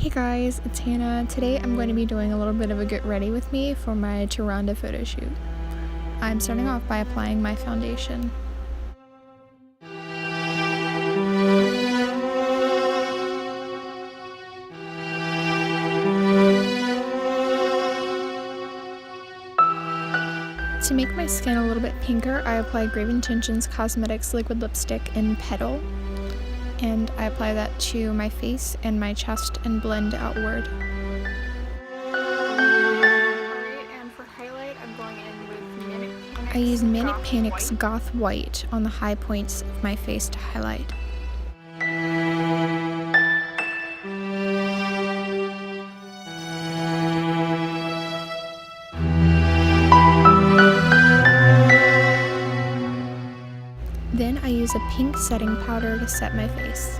Hey guys, it's Hannah. Today I'm going to be doing a little bit of a get ready with me for my Tyrande photo shoot. I'm starting off by applying my foundation. To make my skin a little bit pinker, I apply Grave Intentions Cosmetics liquid lipstick in Petal. And I apply that to my face and my chest and blend outward. Alright, and for highlight, I'm going in with Manic Panics. I use Manic Panics Goth White on the high points of my face to highlight. Then I use a pink setting powder to set my face.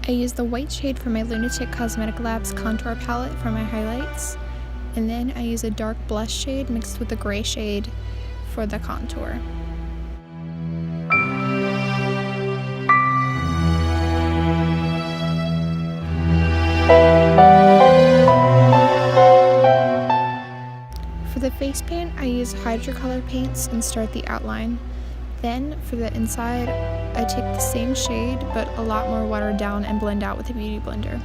I use the white shade from my Lunatic Cosmetic Labs contour palette for my highlights, and then I use a dark blush shade mixed with a gray shade for the contour. For the face paint, I use hydrocolor paints and start the outline. Then, for the inside, I take the same shade, but a lot more watered down and blend out with a beauty blender.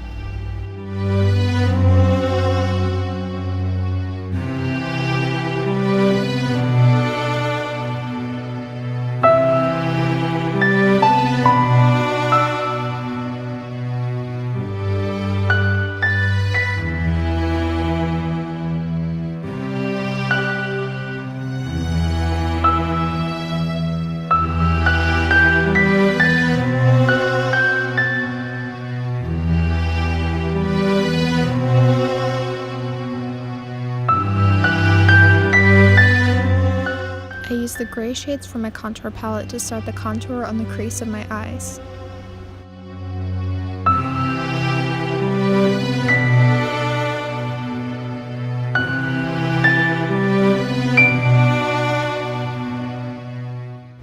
I use the gray shades from my contour palette to start the contour on the crease of my eyes.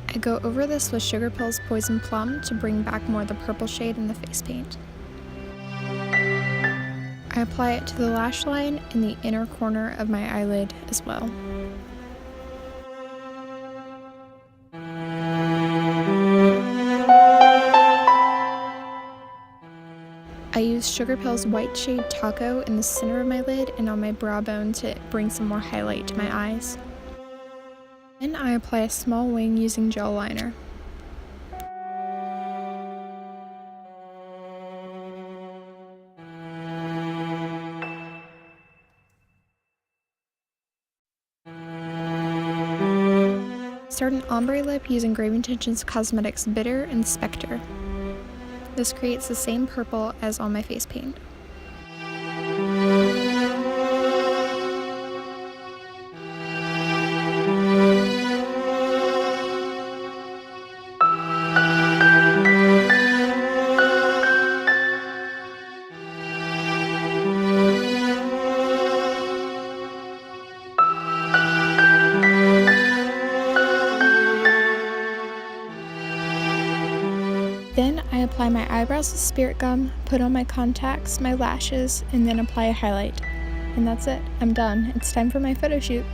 I go over this with Sugar Pills Poison Plum to bring back more of the purple shade in the face paint. I apply it to the lash line in the inner corner of my eyelid as well. I use Sugar Pills White Shade Taco in the center of my lid and on my brow bone to bring some more highlight to my eyes. Then I apply a small wing using gel liner. Start an ombre lip using Grave Intentions Cosmetics Bitter and Spectre. This creates the same purple as on my face paint. Then I apply my eyebrows with Spirit Gum, put on my contacts, my lashes, and then apply a highlight. And that's it. I'm done. It's time for my photo shoot.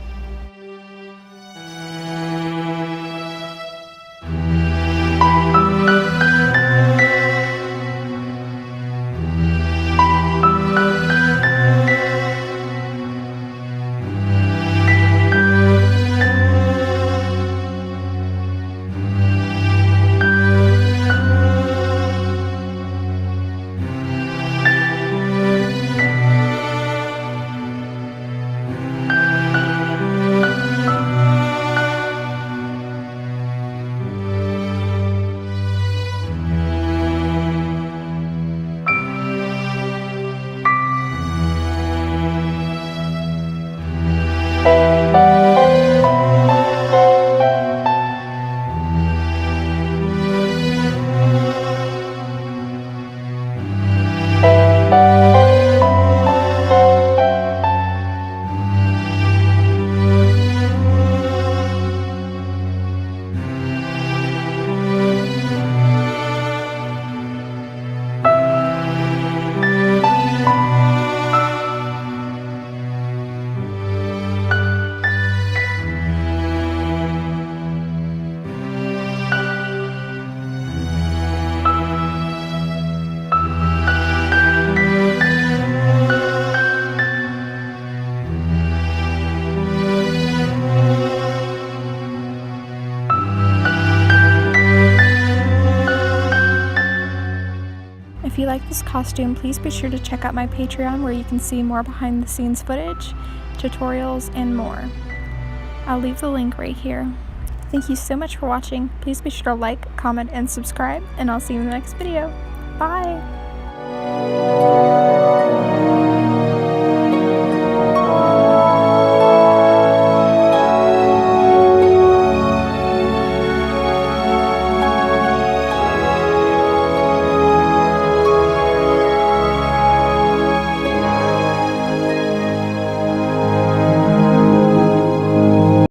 costume, please be sure to check out my Patreon where you can see more behind the scenes footage, tutorials, and more. I'll leave the link right here. Thank you so much for watching. Please be sure to like, comment, and subscribe, and I'll see you in the next video. Bye!